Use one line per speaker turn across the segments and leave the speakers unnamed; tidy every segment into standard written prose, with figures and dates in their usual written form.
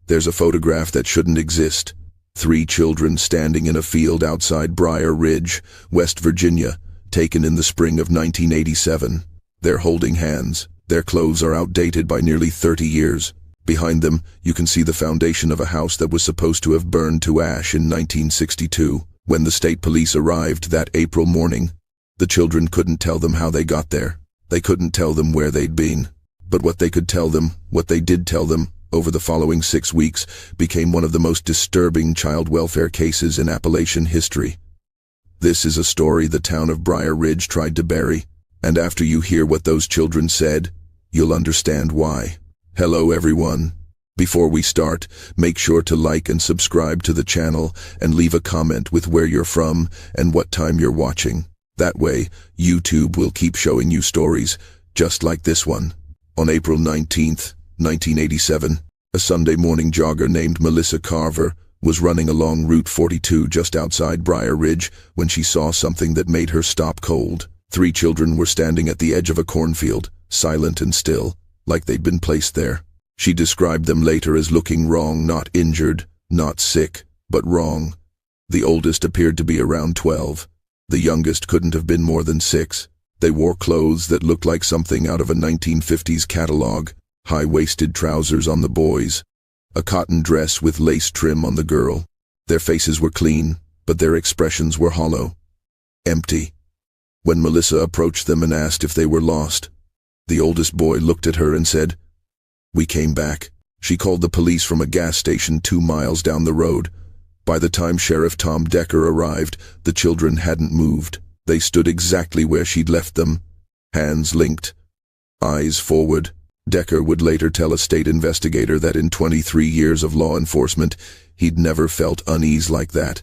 There's a photograph that shouldn't exist. 3 children standing in a field outside Briar Ridge, West Virginia, taken in the spring of 1987. They're holding hands. Their clothes are outdated by nearly 30 years. Behind them, you can see the foundation of a house that was supposed to have burned to ash in 1962. When the state police arrived that April morning, the children couldn't tell them how they got there. They couldn't tell them where they'd been. But what they could tell them, what they did tell them, over the following 6 weeks, became one of the most disturbing child welfare cases in Appalachian history. This is a story the town of Briar Ridge tried to bury, and after you hear what those children said, you'll understand why. Hello everyone. Before we start, make sure to like and subscribe to the channel and leave a comment with where you're from and what time you're watching. That way, YouTube will keep showing you stories just like this one. On April 19th, 1987, a Sunday morning jogger named Melissa Carver was running along Route 42 just outside Briar Ridge when she saw something that made her stop cold. 3 children were standing at the edge of a cornfield, silent and still, like they'd been placed there. She described them later as looking wrong, not injured, not sick, but wrong. The oldest appeared to be around 12. The youngest couldn't have been more than 6. They wore clothes that looked like something out of a 1950s catalog. High-waisted trousers on the boys, a cotton dress with lace trim on the girl. Their faces were clean, but their expressions were hollow, empty. When Melissa approached them and asked if they were lost, the oldest boy looked at her and said, "We came back." She called the police from a gas station 2 miles down the road. By the time Sheriff Tom Decker arrived, the children hadn't moved. They stood exactly where she'd left them, hands linked, eyes forward. Decker would later tell a state investigator that in 23 years of law enforcement, he'd never felt unease like that.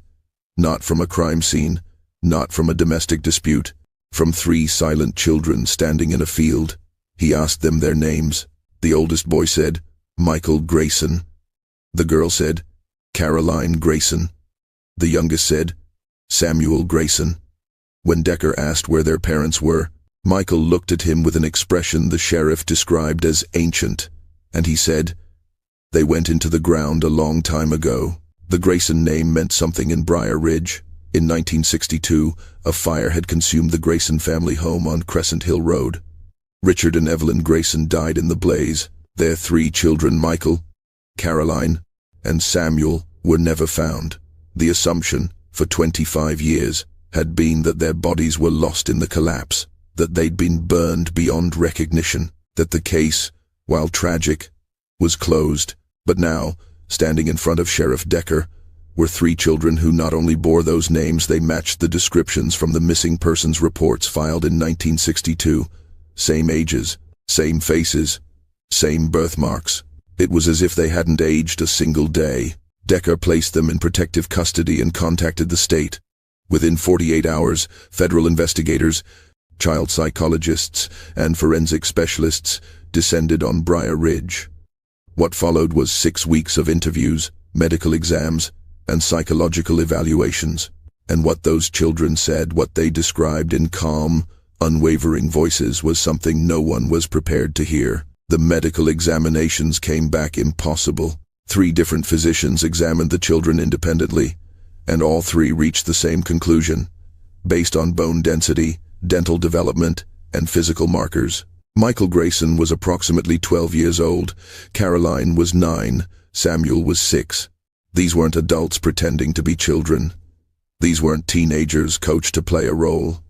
Not from a crime scene, not from a domestic dispute, from 3 silent children standing in a field. He asked them their names. The oldest boy said, "Michael Grayson." The girl said, "Caroline Grayson." The youngest said, "Samuel Grayson." When Decker asked where their parents were, Michael looked at him with an expression the sheriff described as ancient, and he said, "They went into the ground a long time ago." The Grayson name meant something in Briar Ridge. In 1962, a fire had consumed the Grayson family home on Crescent Hill Road. Richard and Evelyn Grayson died in the blaze. Their 3 children, Michael, Caroline, and Samuel, were never found. The assumption, for 25 years, had been that their bodies were lost in the collapse, that they'd been burned beyond recognition, that the case, while tragic, was closed. But now, standing in front of Sheriff Decker, were 3 children who not only bore those names, they matched the descriptions from the missing persons reports filed in 1962. Same ages, same faces, same birthmarks. It was as if they hadn't aged a single day. Decker placed them in protective custody and contacted the state. Within 48 hours, federal investigators, child psychologists, and forensic specialists descended on Briar Ridge. What followed was 6 weeks of interviews, medical exams, and psychological evaluations. And what those children said, what they described in calm, unwavering voices, was something no one was prepared to hear. The medical examinations came back impossible. 3 different physicians examined the children independently, and all 3 reached the same conclusion, based on bone density, dental development, and physical markers. Michael Grayson was approximately 12 years old, Caroline was 9, Samuel was 6. These weren't adults pretending to be children. These weren't teenagers coached to play a role.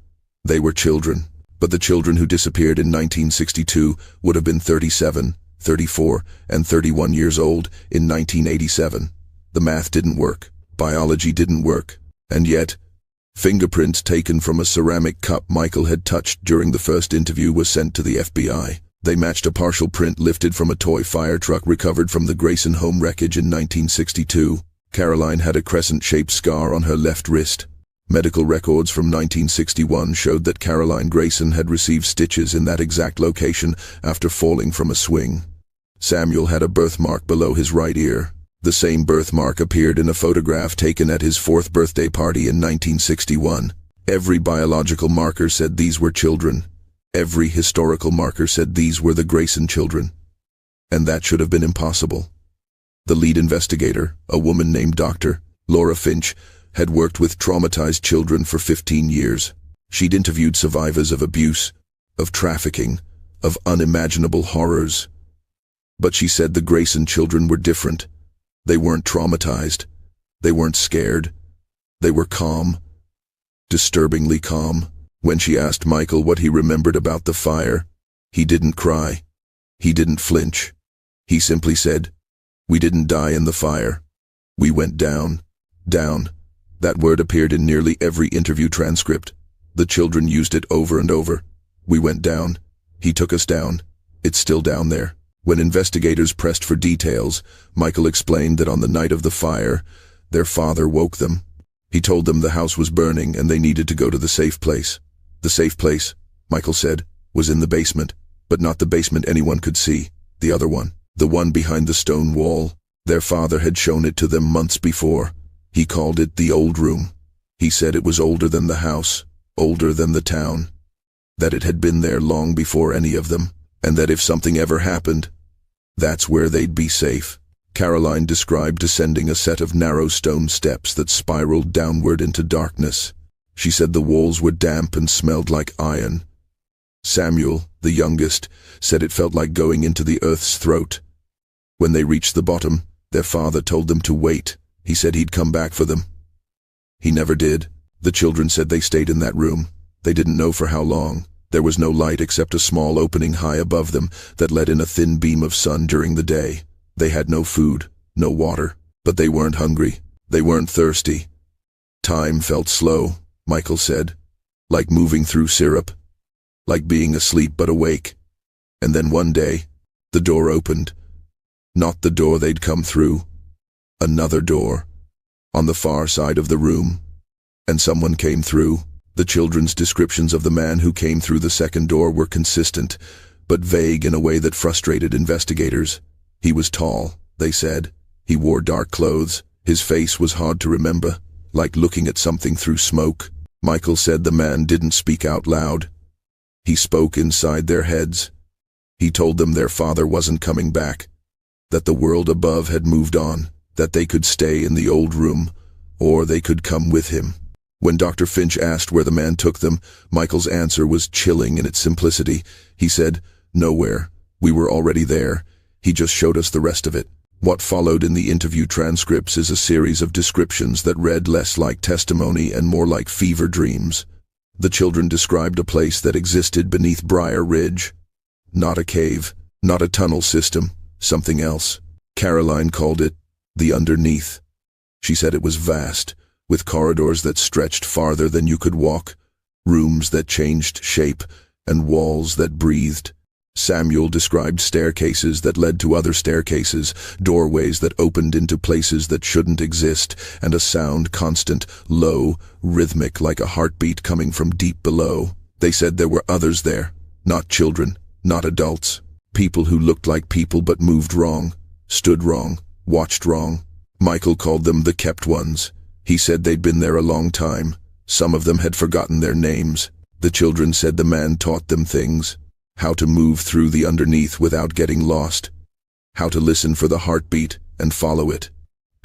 They were children. But the children who disappeared in 1962 would have been 37, 34, and 31 years old in 1987. The math didn't work. Biology didn't work. And yet, fingerprints taken from a ceramic cup Michael had touched during the first interview were sent to the FBI. They matched a partial print lifted from a toy fire truck recovered from the Grayson home wreckage in 1962. Caroline had a crescent-shaped scar on her left wrist. Medical records from 1961 showed that Caroline Grayson had received stitches in that exact location after falling from a swing. Samuel had a birthmark below his right ear. The same birthmark appeared in a photograph taken at his 4th birthday party in 1961. Every biological marker said these were children. Every historical marker said these were the Grayson children. And that should have been impossible. The lead investigator, a woman named Dr. Laura Finch, had worked with traumatized children for 15 years. She'd interviewed survivors of abuse, of trafficking, of unimaginable horrors. But she said the Grayson children were different. They weren't traumatized. They weren't scared. They were calm. Disturbingly calm. When she asked Michael what he remembered about the fire, he didn't cry. He didn't flinch. He simply said, "We didn't die in the fire. We went down. Down." That word appeared in nearly every interview transcript. The children used it over and over. "We went down. He took us down. It's still down there." When investigators pressed for details, Michael explained that on the night of the fire, their father woke them. He told them the house was burning and they needed to go to the safe place. The safe place, Michael said, was in the basement, but not the basement anyone could see, the other one, the one behind the stone wall. Their father had shown it to them months before. He called it the old room. He said it was older than the house, older than the town, that it had been there long before any of them, and that if something ever happened, that's where they'd be safe. Caroline described descending a set of narrow stone steps that spiraled downward into darkness. She said the walls were damp and smelled like iron. Samuel, the youngest, said it felt like going into the earth's throat. When they reached the bottom, their father told them to wait. He said he'd come back for them. He never did. The children said they stayed in that room. They didn't know for how long. There was no light except a small opening high above them that let in a thin beam of sun during the day. They had no food, no water, but they weren't hungry. They weren't thirsty. Time felt slow, Michael said, like moving through syrup, like being asleep but awake. And then one day, the door opened. Not the door they'd come through. Another door, on the far side of the room. And someone came through. The children's descriptions of the man who came through the second door were consistent, but vague in a way that frustrated investigators. He was tall, they said. He wore dark clothes. His face was hard to remember, like looking at something through smoke. Michael said the man didn't speak out loud. He spoke inside their heads. He told them their father wasn't coming back, that the world above had moved on, that they could stay in the old room, or they could come with him. When Dr. Finch asked where the man took them, Michael's answer was chilling in its simplicity. He said, "Nowhere. We were already there. He just showed us the rest of it." What followed in the interview transcripts is a series of descriptions that read less like testimony and more like fever dreams. The children described a place that existed beneath Briar Ridge. Not a cave, not a tunnel system, something else. Caroline called it the underneath. She said it was vast, with corridors that stretched farther than you could walk, rooms that changed shape, and walls that breathed. Samuel described staircases that led to other staircases, doorways that opened into places that shouldn't exist, and a sound constant, low, rhythmic like a heartbeat coming from deep below. They said there were others there, not children, not adults, people who looked like people but moved wrong, stood wrong, watched wrong. Michael called them the kept ones. He said they'd been there a long time. Some of them had forgotten their names. The children said the man taught them things. How to move through the underneath without getting lost. How to listen for the heartbeat and follow it.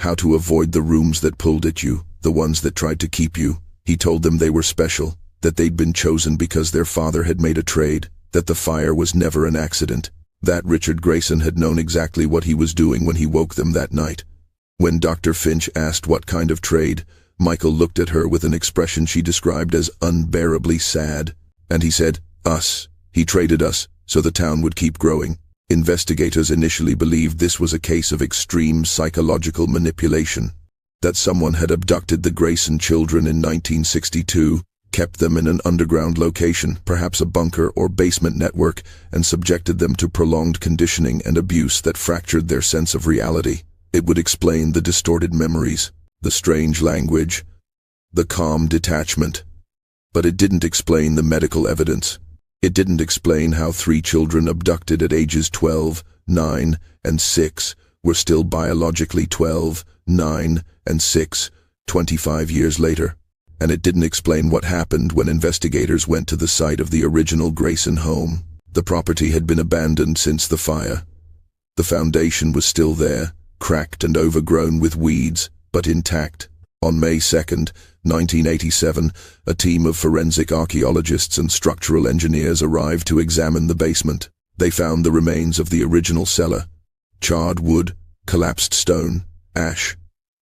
How to avoid the rooms that pulled at you, the ones that tried to keep you. He told them they were special, that they'd been chosen because their father had made a trade, that the fire was never an accident, that Richard Grayson had known exactly what he was doing when he woke them that night. When Dr. Finch asked what kind of trade, Michael looked at her with an expression she described as unbearably sad, and he said, "Us. He traded us, so the town would keep growing." Investigators initially believed this was a case of extreme psychological manipulation, that someone had abducted the Grayson children in 1962, kept them in an underground location, perhaps a bunker or basement network, and subjected them to prolonged conditioning and abuse that fractured their sense of reality. It would explain the distorted memories, the strange language, the calm detachment. But it didn't explain the medical evidence. It didn't explain how 3 children abducted at ages 12, 9, and 6 were still biologically 12, 9, and 6, 25 years later. And it didn't explain what happened when investigators went to the site of the original Grayson home. The property had been abandoned since the fire. The foundation was still there, cracked and overgrown with weeds, but intact. On May 2nd, 1987, a team of forensic archaeologists and structural engineers arrived to examine the basement. They found the remains of the original cellar: charred wood, collapsed stone, ash.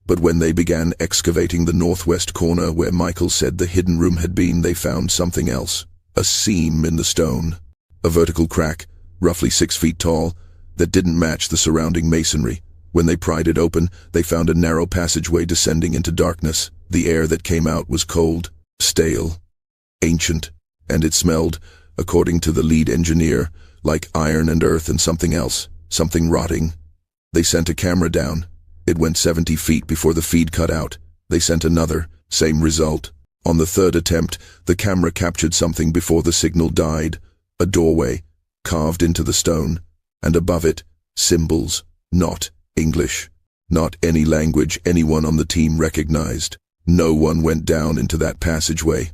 But when they began excavating the northwest corner where Michael said the hidden room had been, they found something else. A seam in the stone. A vertical crack, roughly 6 feet tall, that didn't match the surrounding masonry. When they pried it open, they found a narrow passageway descending into darkness. The air that came out was cold, stale, ancient, and it smelled, according to the lead engineer, like iron and earth and something else, something rotting. They sent a camera down. It went 70 feet before the feed cut out. They sent another, same result. On the third attempt, the camera captured something before the signal died: a doorway, carved into the stone, and above it, symbols, not English, not any language anyone on the team recognized. No one went down into that passageway.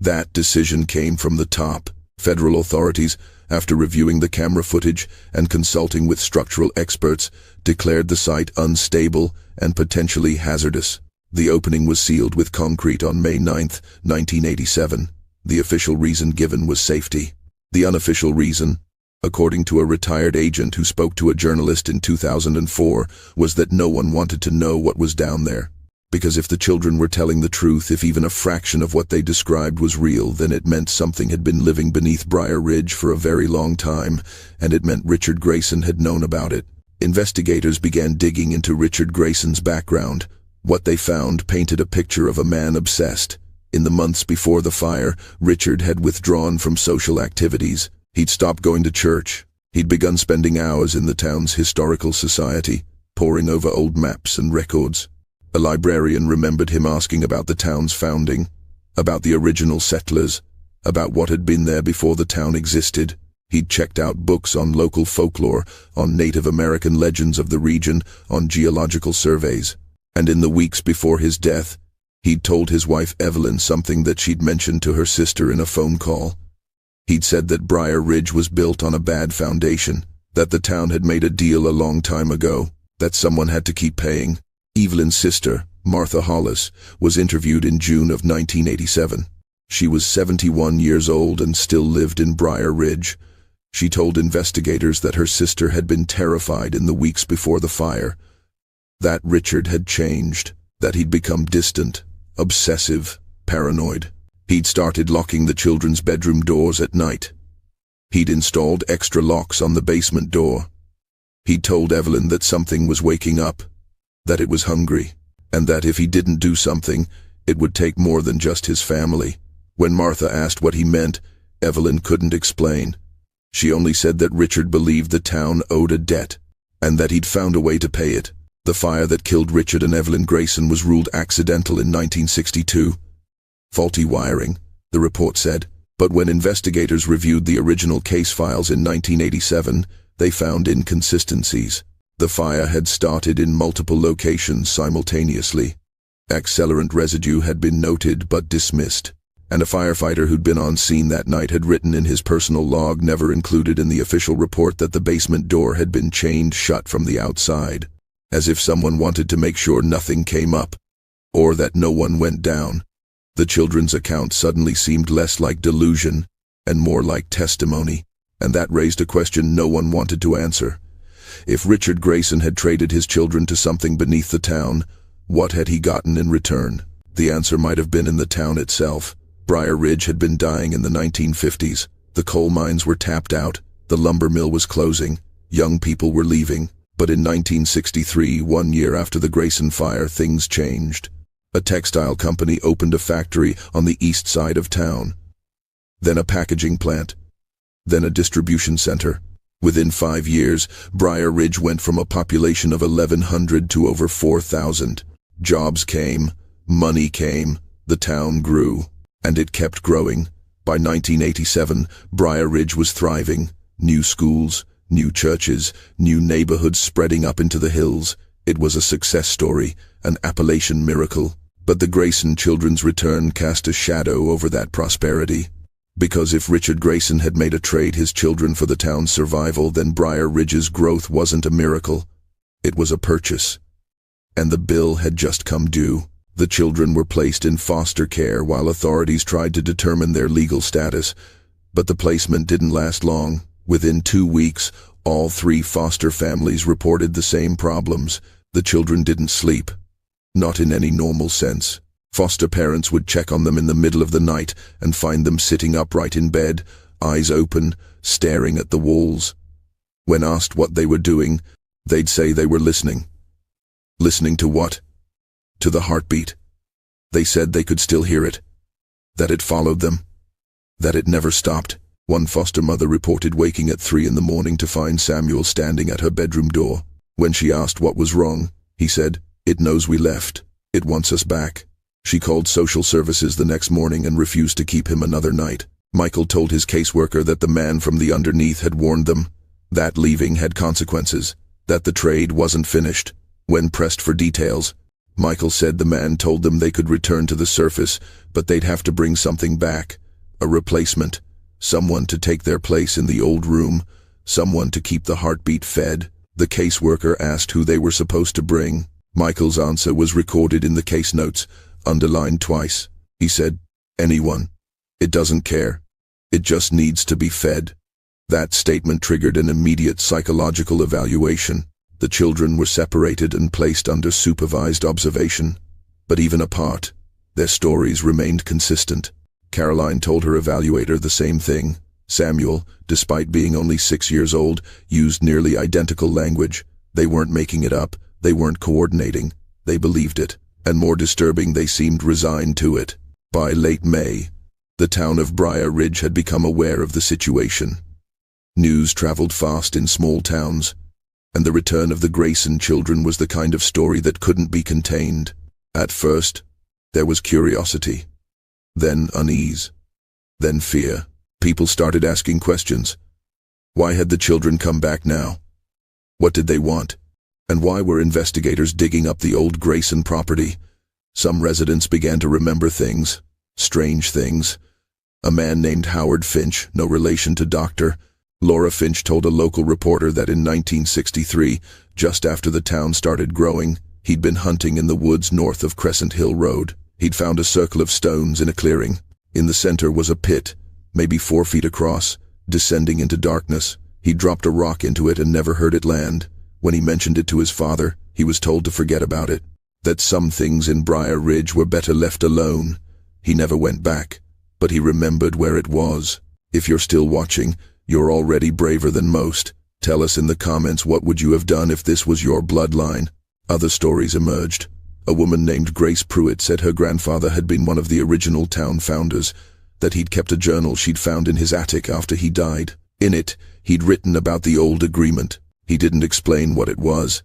That decision came from the top. Federal authorities, after reviewing the camera footage and consulting with structural experts, declared the site unstable and potentially hazardous. The opening was sealed with concrete on May 9, 1987. The official reason given was safety. The unofficial reason, according to a retired agent who spoke to a journalist in 2004, was that no one wanted to know what was down there. Because if the children were telling the truth, if even a fraction of what they described was real, then it meant something had been living beneath Briar Ridge for a very long time, and it meant Richard Grayson had known about it. Investigators began digging into Richard Grayson's background. What they found painted a picture of a man obsessed. In the months before the fire, Richard had withdrawn from social activities. He'd stopped going to church. He'd begun spending hours in the town's historical society, poring over old maps and records. A librarian remembered him asking about the town's founding, about the original settlers, about what had been there before the town existed. He'd checked out books on local folklore, on Native American legends of the region, on geological surveys. And in the weeks before his death, he'd told his wife Evelyn something that she'd mentioned to her sister in a phone call. He'd said that Briar Ridge was built on a bad foundation, that the town had made a deal a long time ago, that someone had to keep paying. Evelyn's sister, Martha Hollis, was interviewed in June of 1987. She was 71 years old and still lived in Briar Ridge. She told investigators that her sister had been terrified in the weeks before the fire, that Richard had changed, that he'd become distant, obsessive, paranoid. He'd started locking the children's bedroom doors at night. He'd installed extra locks on the basement door. He'd told Evelyn that something was waking up, that it was hungry, and that if he didn't do something, it would take more than just his family. When Martha asked what he meant, Evelyn couldn't explain. She only said that Richard believed the town owed a debt, and that he'd found a way to pay it. The fire that killed Richard and Evelyn Grayson was ruled accidental in 1962. Faulty wiring, the report said. But when investigators reviewed the original case files in 1987, they found inconsistencies. The fire had started in multiple locations simultaneously. Accelerant residue had been noted but dismissed, and a firefighter who'd been on scene that night had written in his personal log, never included in the official report, that the basement door had been chained shut from the outside, as if someone wanted to make sure nothing came up, or that no one went down. The children's account suddenly seemed less like delusion and more like testimony, and that raised a question no one wanted to answer. If Richard Grayson had traded his children to something beneath the town, what had he gotten in return? The answer might have been in the town itself. Briar Ridge had been dying in the 1950s. The coal mines were tapped out. The lumber mill was closing. Young people were leaving. But in 1963, 1 year after the Grayson fire, things changed. A textile company opened a factory on the east side of town. Then a packaging plant. Then a distribution center. Within 5 years, Briar Ridge went from a population of 1,100 to over 4,000. Jobs came, money came, the town grew, and it kept growing. By 1987, Briar Ridge was thriving. New schools, new churches, new neighborhoods spreading up into the hills. It was a success story, an Appalachian miracle. But the Grayson children's return cast a shadow over that prosperity. Because if Richard Grayson had made a trade his children for the town's survival, then Briar Ridge's growth wasn't a miracle. It was a purchase, and the bill had just come due. The children were placed in foster care while authorities tried to determine their legal status, but the placement didn't last long. Within 2 weeks, all 3 foster families reported the same problems. The children didn't sleep, not in any normal sense. Foster parents would check on them in the middle of the night and find them sitting upright in bed, eyes open, staring at the walls. When asked what they were doing, they'd say they were listening. Listening to what? To the heartbeat. They said they could still hear it, that it followed them, that it never stopped. One foster mother reported waking at 3 in the morning to find Samuel standing at her bedroom door. When she asked what was wrong, he said, "It knows we left. It wants us back." She called social services the next morning and refused to keep him another night. Michael told his caseworker that the man from the underneath had warned them, that leaving had consequences, that the trade wasn't finished. When pressed for details, Michael said the man told them they could return to the surface, but they'd have to bring something back, a replacement, someone to take their place in the old room, someone to keep the heartbeat fed. The caseworker asked who they were supposed to bring. Michael's answer was recorded in the case notes, underlined twice. He said, "Anyone. It doesn't care. It just needs to be fed." That statement triggered an immediate psychological evaluation. The children were separated and placed under supervised observation. But even apart, their stories remained consistent. Caroline told her evaluator the same thing. Samuel, despite being only 6 years old, used nearly identical language. They weren't making it up. They weren't coordinating. They believed it. And more disturbing, they seemed resigned to it. By late May, the town of Briar Ridge had become aware of the situation. News traveled fast in small towns, and the return of the Grayson children was the kind of story that couldn't be contained. At first, there was curiosity, then unease, then fear. People started asking questions. Why had the children come back now? What did they want? And why were investigators digging up the old Grayson property? Some residents began to remember things, strange things. A man named Howard Finch, no relation to Dr. Laura Finch, told a local reporter that in 1963, just after the town started growing, he'd been hunting in the woods north of Crescent Hill Road. He'd found a circle of stones in a clearing. In the center was a pit, maybe 4 feet across, descending into darkness. He dropped a rock into it and never heard it land. When he mentioned it to his father, he was told to forget about it, that some things in Briar Ridge were better left alone. He never went back, but he remembered where it was. If you're still watching, you're already braver than most. Tell us in the comments, what would you have done if this was your bloodline? Other stories emerged. A woman named Grace Pruitt said her grandfather had been one of the original town founders, that he'd kept a journal she'd found in his attic after he died. In it, he'd written about the old agreement. He didn't explain what it was,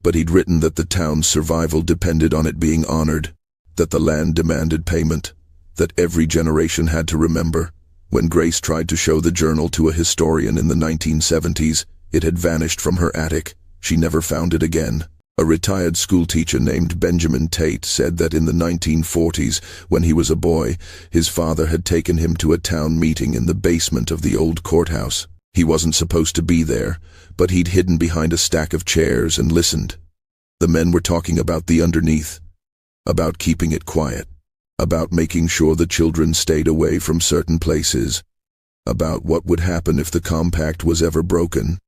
but he'd written that the town's survival depended on it being honored, that the land demanded payment, that every generation had to remember. When Grace tried to show the journal to a historian in the 1970s, it had vanished from her attic. She never found it again. A retired schoolteacher named Benjamin Tate said that in the 1940s, when he was a boy, his father had taken him to a town meeting in the basement of the old courthouse. He wasn't supposed to be there, but he'd hidden behind a stack of chairs and listened. The men were talking about the underneath, about keeping it quiet, about making sure the children stayed away from certain places, about what would happen if the compact was ever broken.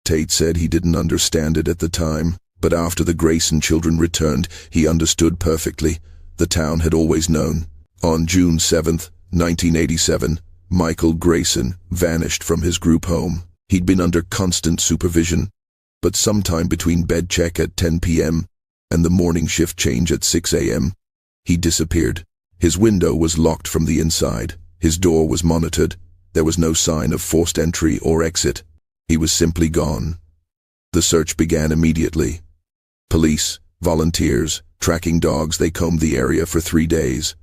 Tate said he didn't understand it at the time, but after the Grayson children returned, he understood perfectly. The town had always known. On June 7, 1987, Michael Grayson vanished from his group home. He'd been under constant supervision, but sometime between bed check at 10 p.m. and the morning shift change at 6 a.m., he disappeared. His window was locked from the inside. His door was monitored. There was no sign of forced entry or exit. He was simply gone. The search began immediately. Police, volunteers, tracking dogs, they combed the area for 3 days.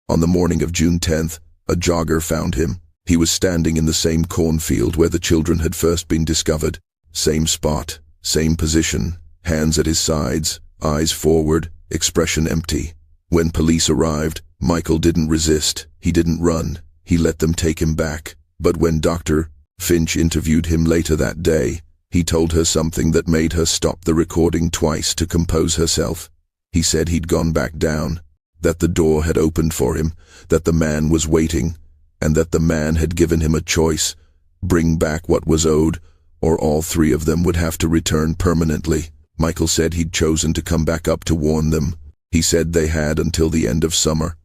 On the morning of June 10th, a jogger found him. He was standing in the same cornfield where the children had first been discovered. Same spot, same position, hands at his sides, eyes forward, expression empty. When police arrived, Michael didn't resist. He didn't run. He let them take him back. But when Dr. Finch interviewed him later that day, He told her something that made her stop the recording twice to compose herself. He said he'd gone back down, that the door had opened for him, that the man was waiting, and that the man had given him a choice: bring back what was owed, or all three of them would have to return permanently. Michael said he'd chosen to come back up to warn them. He said they had until the end of summer.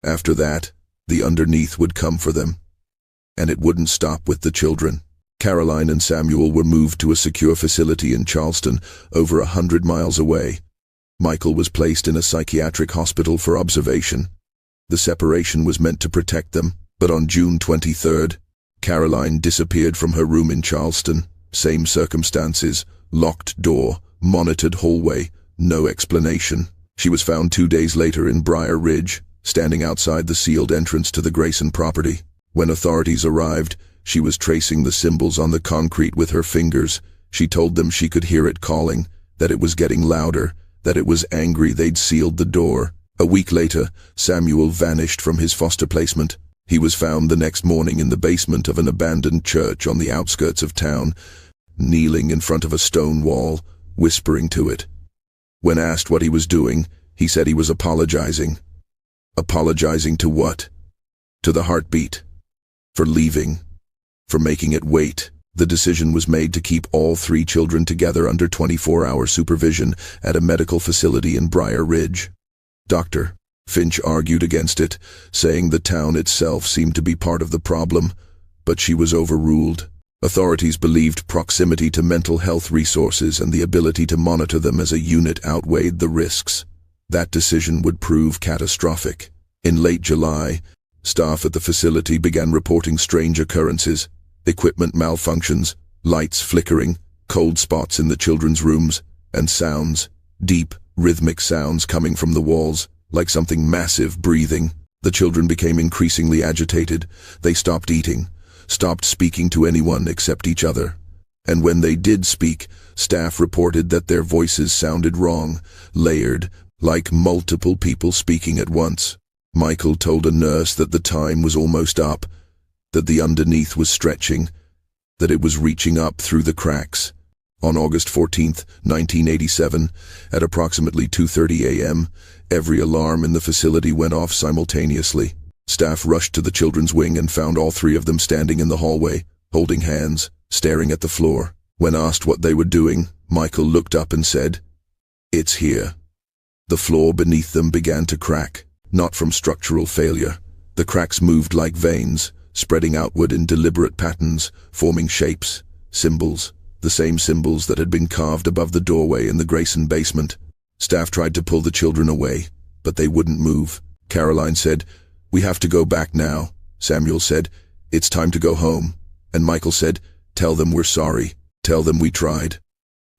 After that, the underneath would come for them. And it wouldn't stop with the children. Caroline and Samuel were moved to a secure facility in Charleston, over 100 miles away. Michael was placed in a psychiatric hospital for observation. The separation was meant to protect them, but on June 23rd, Caroline disappeared from her room in Charleston. Same circumstances, locked door, monitored hallway, no explanation. She was found 2 days later in Briar Ridge, standing outside the sealed entrance to the Grayson property. When authorities arrived, she was tracing the symbols on the concrete with her fingers. She told them she could hear it calling, that it was getting louder, that it was angry they'd sealed the door. A week later, Samuel vanished from his foster placement. He was found the next morning in the basement of an abandoned church on the outskirts of town, kneeling in front of a stone wall, whispering to it. When asked what he was doing, he said he was apologizing. Apologizing to what? To the heartbeat. For leaving. For making it wait. The decision was made to keep all three children together under 24-hour supervision at a medical facility in Briar Ridge. Dr. Finch argued against it, saying the town itself seemed to be part of the problem, but she was overruled. Authorities believed proximity to mental health resources and the ability to monitor them as a unit outweighed the risks. That decision would prove catastrophic. In late July, staff at the facility began reporting strange occurrences: equipment malfunctions, lights flickering, cold spots in the children's rooms, and sounds, deep, rhythmic sounds coming from the walls, like something massive breathing. The children became increasingly agitated. They stopped eating, stopped speaking to anyone except each other. And when they did speak, staff reported that their voices sounded wrong, layered, like multiple people speaking at once. Michael told a nurse that the time was almost up, that the underneath was stretching, that it was reaching up through the cracks. On August 14, 1987, at approximately 2:30 a.m., every alarm in the facility went off simultaneously. Staff rushed to the children's wing and found all three of them standing in the hallway, holding hands, staring at the floor. When asked what they were doing, Michael looked up and said, "It's here." The floor beneath them began to crack, not from structural failure. The cracks moved like veins, spreading outward in deliberate patterns, forming shapes, symbols, the same symbols that had been carved above the doorway in the Grayson basement. Staff tried to pull the children away, but they wouldn't move. Caroline said, "We have to go back now." Samuel said, "It's time to go home." And Michael said, "Tell them we're sorry. Tell them we tried."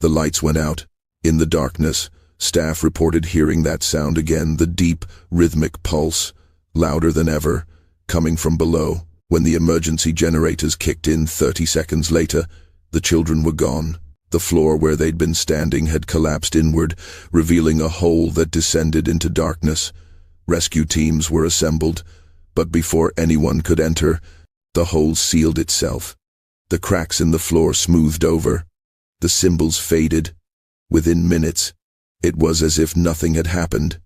The lights went out. In the darkness, staff reported hearing that sound again, the deep, rhythmic pulse, louder than ever, coming from below. When the emergency generators kicked in 30 seconds later, the children were gone. The floor where they'd been standing had collapsed inward, revealing a hole that descended into darkness. Rescue teams were assembled, but before anyone could enter, the hole sealed itself. The cracks in the floor smoothed over. The symbols faded. Within minutes, it was as if nothing had happened,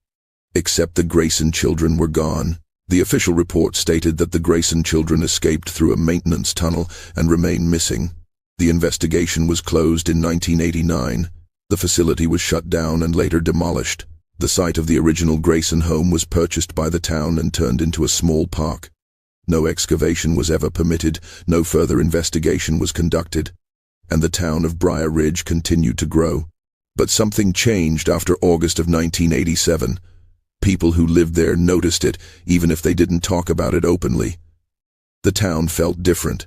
except the Grayson children were gone. The official report stated that the Grayson children escaped through a maintenance tunnel and remain missing. The investigation was closed in 1989. The facility was shut down and later demolished. The site of the original Grayson home was purchased by the town and turned into a small park. No excavation was ever permitted, no further investigation was conducted, and the town of Briar Ridge continued to grow. But something changed after August of 1987. People who lived there noticed it, even if they didn't talk about it openly. The town felt different,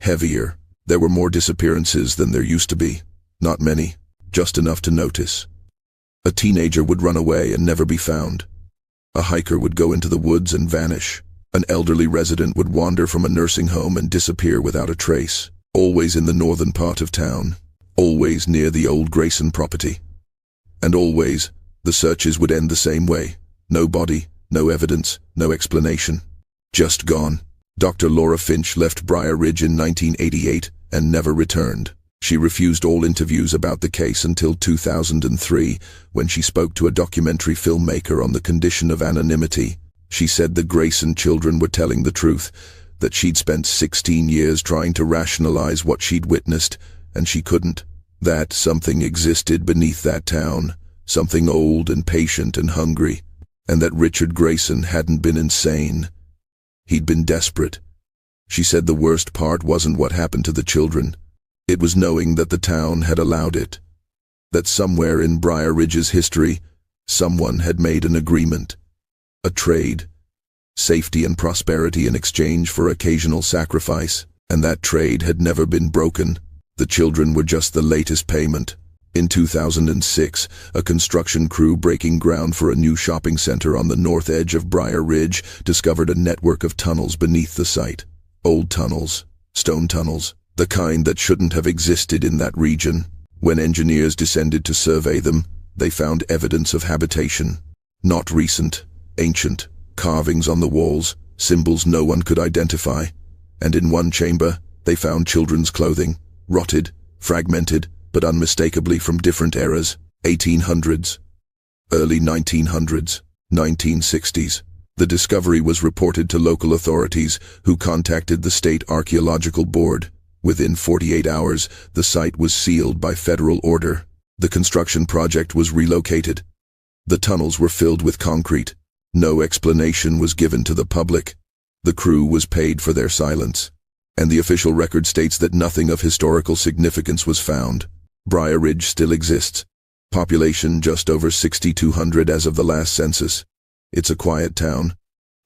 heavier. There were more disappearances than there used to be. Not many, just enough to notice. A teenager would run away and never be found. A hiker would go into the woods and vanish. An elderly resident would wander from a nursing home and disappear without a trace. Always in the northern part of town. Always near the old Grayson property. And always, the searches would end the same way. No body, no evidence, no explanation. Just gone. Dr. Laura Finch left Briar Ridge in 1988 and never returned. She refused all interviews about the case until 2003, when she spoke to a documentary filmmaker on the condition of anonymity. She said the Grayson children were telling the truth, that she'd spent 16 years trying to rationalize what she'd witnessed, and she couldn't. That something existed beneath that town, something old and patient and hungry, and that Richard Grayson hadn't been insane. He'd been desperate. She said the worst part wasn't what happened to the children. It was knowing that the town had allowed it. That somewhere in Briar Ridge's history, someone had made an agreement. A trade. Safety and prosperity in exchange for occasional sacrifice. And that trade had never been broken. The children were just the latest payment. In 2006, a construction crew breaking ground for a new shopping center on the north edge of Briar Ridge discovered a network of tunnels beneath the site. Old tunnels. Stone tunnels. The kind that shouldn't have existed in that region. When engineers descended to survey them, they found evidence of habitation. Not recent, ancient, carvings on the walls, symbols no one could identify. And in one chamber, they found children's clothing, rotted, fragmented, but unmistakably from different eras, 1800s, early 1900s, 1960s. The discovery was reported to local authorities, who contacted the State Archaeological Board. Within 48 hours, the site was sealed by federal order. The construction project was relocated. The tunnels were filled with concrete. No explanation was given to the public. The crew was paid for their silence. And the official record states that nothing of historical significance was found. Briar Ridge still exists. Population just over 6,200 as of the last census. It's a quiet town.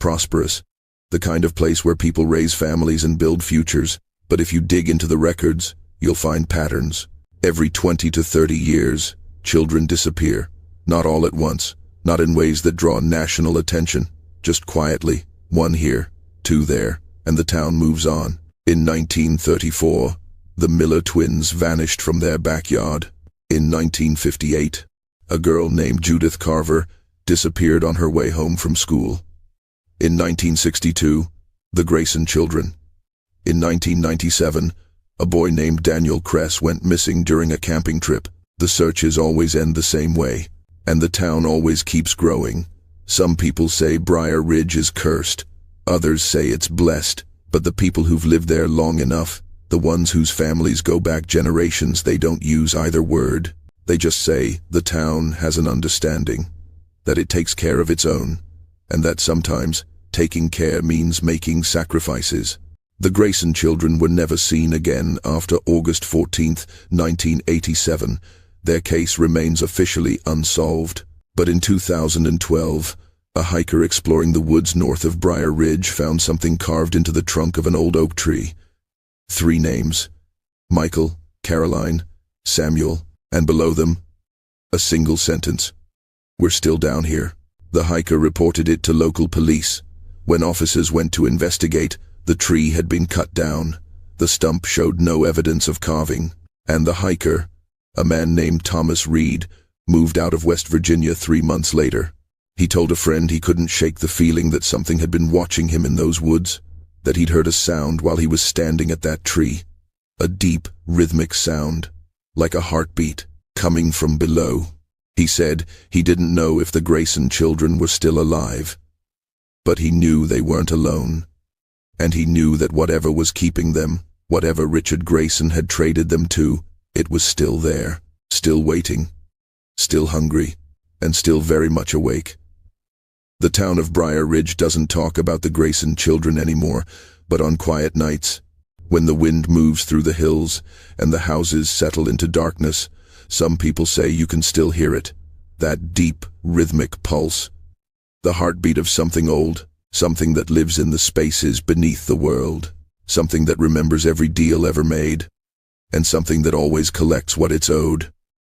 Prosperous. The kind of place where people raise families and build futures. But if you dig into the records, you'll find patterns. Every 20 to 30 years, children disappear. Not all at once, not in ways that draw national attention. Just quietly, one here, two there, and the town moves on. In 1934, the Miller twins vanished from their backyard. In 1958, a girl named Judith Carver disappeared on her way home from school. In 1962, the Grayson children. In 1997, a boy named Daniel Kress went missing during a camping trip. The searches always end the same way, and the town always keeps growing. Some people say Briar Ridge is cursed. Others say it's blessed. But the people who've lived there long enough, the ones whose families go back generations, they don't use either word. They just say the town has an understanding, that it takes care of its own, and that sometimes taking care means making sacrifices. The Grayson children were never seen again after August 14, 1987. Their case remains officially unsolved. But in 2012, a hiker exploring the woods north of Briar Ridge found something carved into the trunk of an old oak tree. 3 names: Michael, Caroline, Samuel, and below them, a single sentence: "We're still down here." The hiker reported it to local police. When officers went to investigate, the tree had been cut down. The stump showed no evidence of carving, and the hiker, a man named Thomas Reed, moved out of West Virginia 3 months later. He told a friend he couldn't shake the feeling that something had been watching him in those woods, that he'd heard a sound while he was standing at that tree. A deep, rhythmic sound, like a heartbeat, coming from below. He said he didn't know if the Grayson children were still alive, but he knew they weren't alone. And he knew that whatever was keeping them, whatever Richard Grayson had traded them to, it was still there, still waiting, still hungry, and still very much awake. The town of Briar Ridge doesn't talk about the Grayson children anymore, but on quiet nights, when the wind moves through the hills and the houses settle into darkness, some people say you can still hear it, that deep, rhythmic pulse, the heartbeat of something old, something that lives in the spaces beneath the world, something that remembers every deal ever made, and something that always collects what it's owed.